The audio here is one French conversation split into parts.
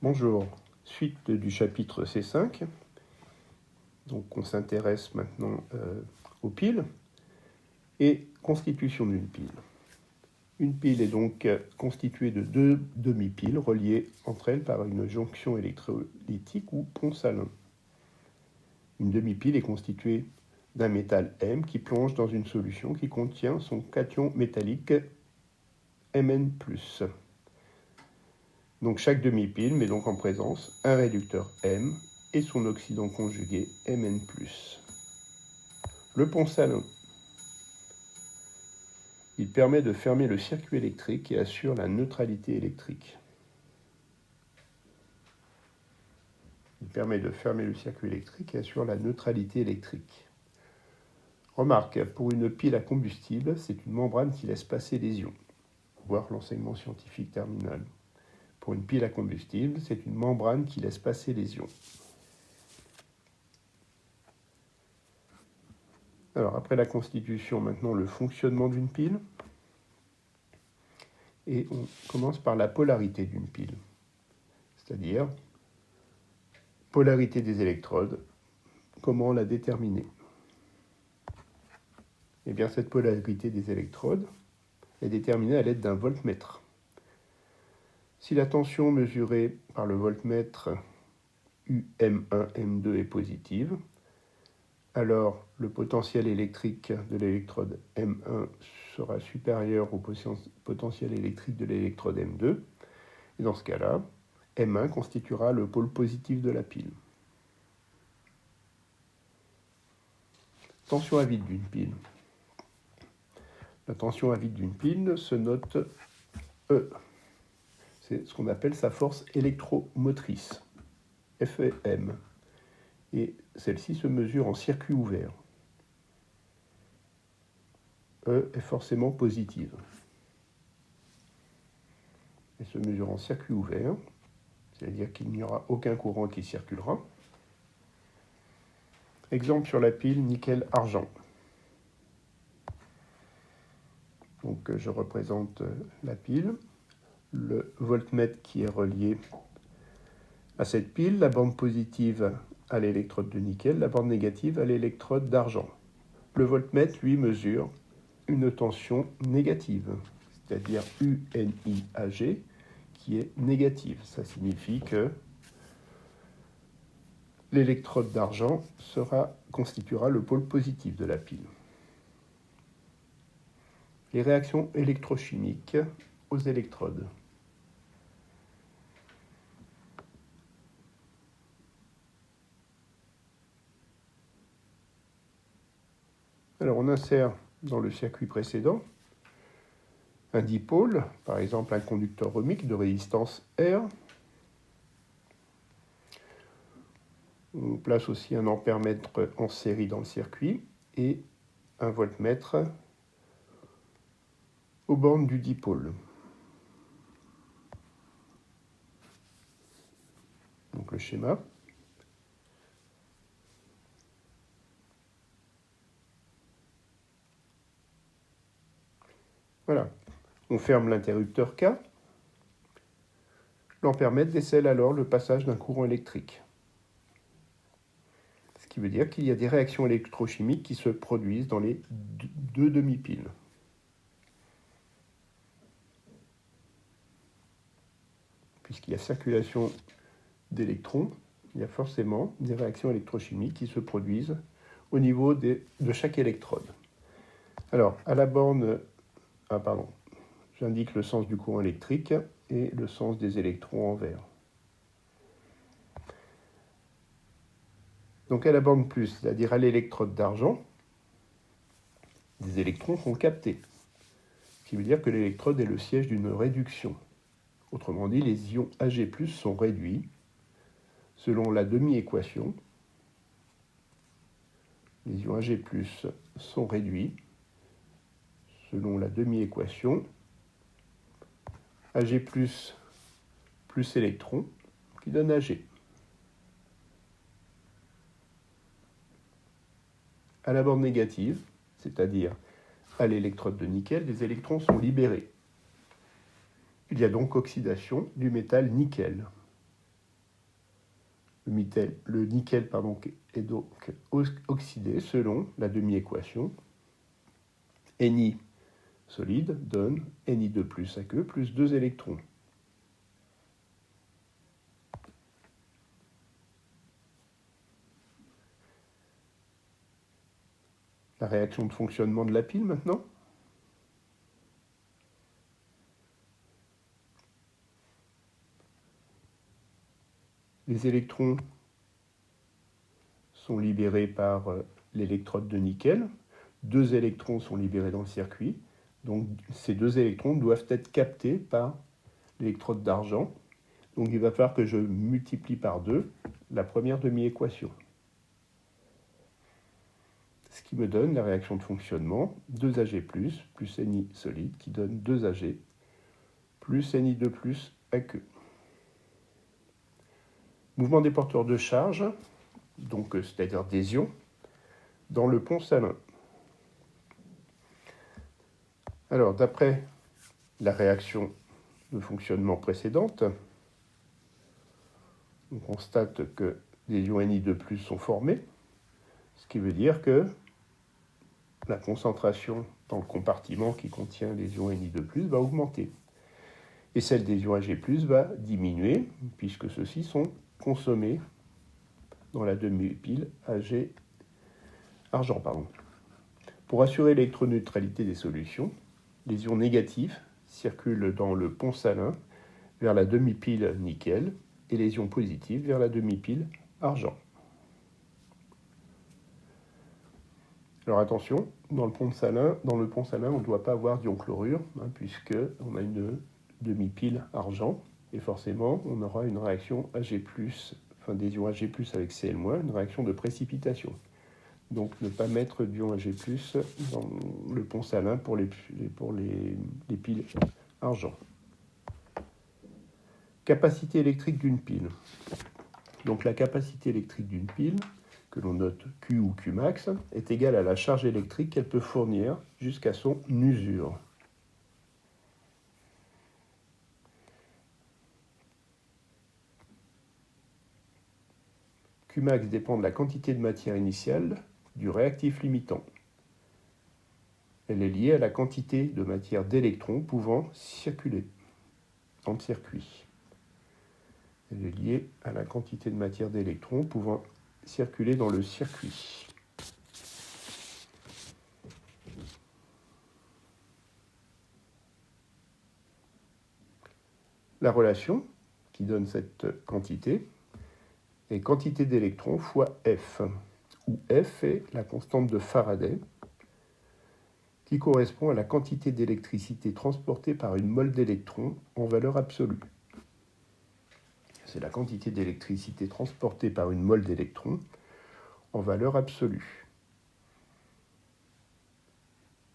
Bonjour, suite du chapitre C5. Donc on s'intéresse maintenant aux piles et constitution d'une pile. Une pile est donc constituée de deux demi-piles reliées entre elles par une jonction électrolytique ou pont salin. Une demi-pile est constituée d'un métal M qui plonge dans une solution qui contient son cation métallique Mn+. Donc chaque demi-pile met donc en présence un réducteur M et son oxydant conjugué Mn+. Le pont salin. Il permet de fermer le circuit électrique et assure la neutralité électrique. Remarque, pour une pile à combustible, c'est une membrane qui laisse passer les ions. Voir l'enseignement scientifique terminal. Pour une pile à combustible, c'est une membrane qui laisse passer les ions. Alors, après la constitution, maintenant le fonctionnement d'une pile. Et on commence par la polarité d'une pile, c'est-à-dire polarité des électrodes. Comment la déterminer? Eh bien, cette polarité des électrodes est déterminée à l'aide d'un voltmètre. Si la tension mesurée par le voltmètre UM1M2 est positive, alors le potentiel électrique de l'électrode M1 sera supérieur au potentiel électrique de l'électrode M2. Et dans ce cas-là, M1 constituera le pôle positif de la pile. Tension à vide d'une pile. La tension à vide d'une pile se note E. C'est ce qu'on appelle sa force électromotrice, FEM. Et celle-ci se mesure en circuit ouvert. E est forcément positive. Elle se mesure en circuit ouvert, c'est-à-dire qu'il n'y aura aucun courant qui circulera. Exemple sur la pile nickel-argent. Donc je représente la pile, le voltmètre qui est relié à cette pile, la borne positive à l'électrode de nickel, la borne négative à l'électrode d'argent. Le voltmètre, lui, mesure une tension négative, c'est-à-dire UNIAG, qui est négative. Ça signifie que l'électrode d'argent constituera le pôle positif de la pile. Les réactions électrochimiques aux électrodes. Alors on insère dans le circuit précédent un dipôle, par exemple un conducteur ohmique de résistance R. On place aussi un ampèremètre en série dans le circuit et un voltmètre aux bornes du dipôle. Donc le schéma. Voilà. On ferme l'interrupteur K. L'ampèremètre décèle alors le passage d'un courant électrique. Ce qui veut dire qu'il y a des réactions électrochimiques qui se produisent dans les deux demi-piles. Puisqu'il y a circulation d'électrons, il y a forcément des réactions électrochimiques qui se produisent au niveau de chaque électrode. Alors, à la borne... J'indique le sens du courant électrique et le sens des électrons en vert. Donc à la borne plus, c'est-à-dire à l'électrode d'argent, des électrons sont captés. Ce qui veut dire que l'électrode est le siège d'une réduction. Autrement dit, les ions Ag+ sont réduits selon la demi-équation. Les ions Ag+ sont réduits selon la demi-équation Ag+ plus électron qui donne Ag. À la borne négative, c'est-à-dire à l'électrode de nickel, les électrons sont libérés. Il y a donc oxydation du métal nickel. Le nickel est donc oxydé selon la demi-équation. Ni solide donne Ni2 plus aqueux plus 2 électrons. La réaction de fonctionnement de la pile maintenant. Les électrons sont libérés par l'électrode de nickel. 2 électrons sont libérés dans le circuit. Donc ces 2 électrons doivent être captés par l'électrode d'argent. Donc il va falloir que je multiplie par 2 la première demi-équation. Ce qui me donne la réaction de fonctionnement 2Ag+, plus Ni solide, qui donne 2Ag, plus Ni2 plus aqueux. Mouvement des porteurs de charge, donc c'est-à-dire des ions, dans le pont salin. Alors, d'après la réaction de fonctionnement précédente, on constate que des ions Ni2+ sont formés, ce qui veut dire que la concentration dans le compartiment qui contient les ions Ni2+ va augmenter. Et celle des ions Ag+ va diminuer, puisque ceux-ci sont consommés dans la demi-pile Ag argent. Pour assurer l'électroneutralité des solutions, les ions négatifs circulent dans le pont salin vers la demi-pile nickel et les ions positifs vers la demi-pile argent. Alors attention, dans le pont salin, on ne doit pas avoir d'ion chlorure, puisqu'on a une demi-pile argent, et forcément on aura une réaction Ag+, des ions Ag+ avec Cl-, une réaction de précipitation. Donc ne pas mettre d'ion Ag+ dans le pont salin pour les piles argent. Capacité électrique d'une pile. Donc la capacité électrique d'une pile, que l'on note Q ou Qmax, est égale à la charge électrique qu'elle peut fournir jusqu'à son usure. Qmax dépend de la quantité de matière initiale du réactif limitant. Elle est liée à la quantité de matière d'électrons pouvant circuler dans le circuit. Elle est liée à la quantité de matière d'électrons pouvant circuler dans le circuit. La relation qui donne cette quantité est quantité d'électrons fois F, où F est la constante de Faraday, qui correspond à la quantité d'électricité transportée par une mole d'électrons en valeur absolue. C'est la quantité d'électricité transportée par une mole d'électrons en valeur absolue.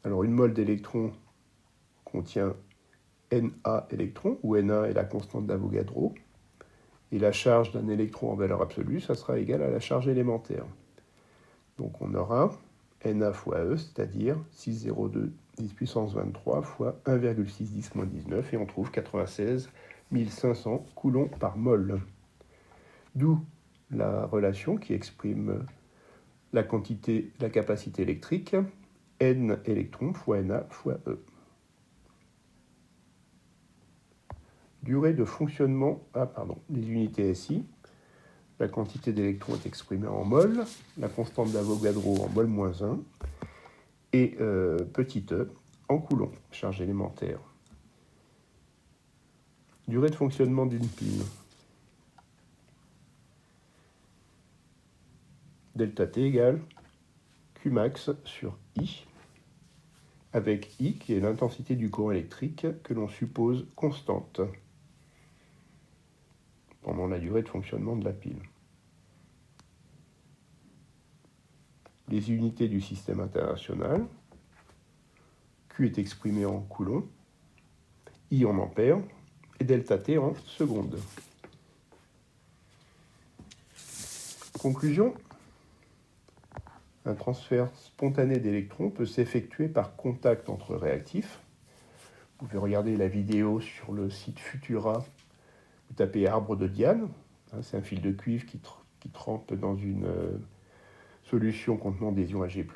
Alors une mole d'électrons contient Na électrons, où Na est la constante d'Avogadro, et la charge d'un électron en valeur absolue, ça sera égal à la charge élémentaire. Donc on aura Na fois E, c'est-à-dire 6,02 10 puissance 23 fois 1,6 10 moins 19, et on trouve 96 500 coulombs par mol. D'où la relation qui exprime la capacité électrique, N électrons fois Na fois E. Durée de fonctionnement, les unités SI. La quantité d'électrons est exprimée en mol, la constante d'Avogadro en mol moins 1, et petit e en coulomb, charge élémentaire. Durée de fonctionnement d'une pile. Delta T égale Qmax sur I, avec I qui est l'intensité du courant électrique que l'on suppose constante pendant la durée de fonctionnement de la pile. Les unités du système international. Q est exprimé en coulomb, I en ampères et delta T en secondes. Conclusion. Un transfert spontané d'électrons peut s'effectuer par contact entre réactifs. Vous pouvez regarder la vidéo sur le site Futura. Vous tapez arbre de Diane. C'est un fil de cuivre qui qui trempe dans une solution contenant des ions Ag+,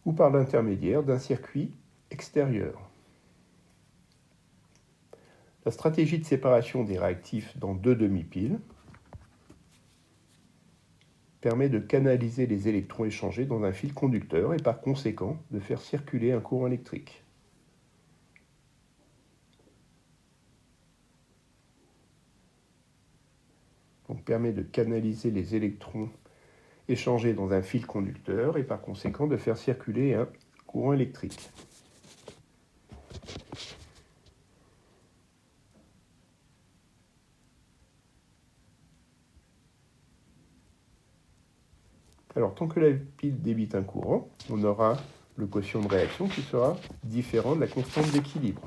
ou par l'intermédiaire d'un circuit extérieur. La stratégie de séparation des réactifs dans deux demi-piles permet de canaliser les électrons échangés dans un fil conducteur et par conséquent de faire circuler un courant électrique. Donc permet de canaliser les électrons échangés dans un fil conducteur et par conséquent de faire circuler un courant électrique. Alors, tant que la pile débite un courant, on aura le quotient de réaction qui sera différent de la constante d'équilibre.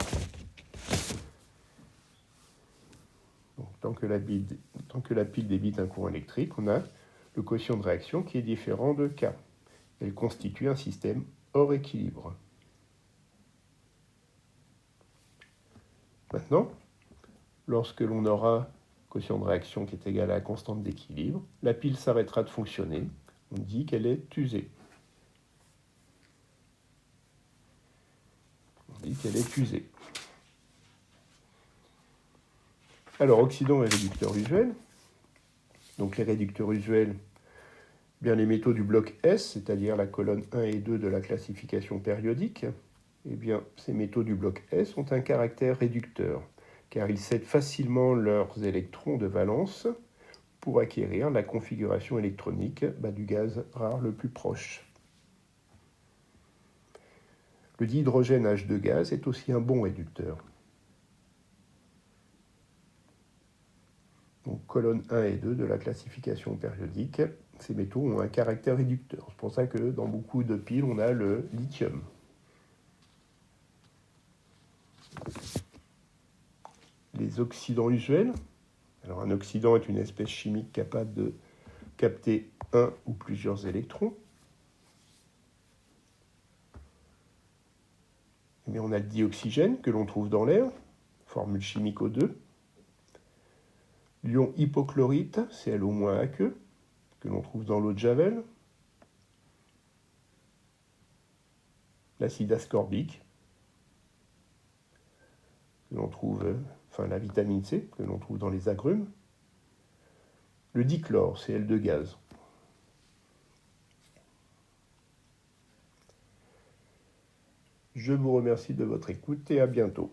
Tant que la pile débite un courant électrique, on a le quotient de réaction qui est différent de K. Elle constitue un système hors équilibre. Maintenant, lorsque l'on aura quotient de réaction qui est égal à la constante d'équilibre, la pile s'arrêtera de fonctionner. On dit qu'elle est usée. Alors, oxydant et réducteur usuel. Donc les réducteurs usuels, bien les métaux du bloc S, c'est-à-dire la colonne 1 et 2 de la classification périodique, eh bien, ces métaux du bloc S ont un caractère réducteur, car ils cèdent facilement leurs électrons de valence pour acquérir la configuration électronique du gaz rare le plus proche. Le dihydrogène H2 gaz est aussi un bon réducteur. Donc, colonne 1 et 2 de la classification périodique, ces métaux ont un caractère réducteur. C'est pour ça que dans beaucoup de piles, on a le lithium. Les oxydants usuels. Alors, un oxydant est une espèce chimique capable de capter un ou plusieurs électrons. Mais on a le dioxygène que l'on trouve dans l'air, formule chimique O2. L'ion hypochlorite, ClO-aqueux, que l'on trouve dans l'eau de Javel. L'acide ascorbique, que l'on trouve, la vitamine C, que l'on trouve dans les agrumes. Le dichlore, Cl2 gaz. Je vous remercie de votre écoute et à bientôt.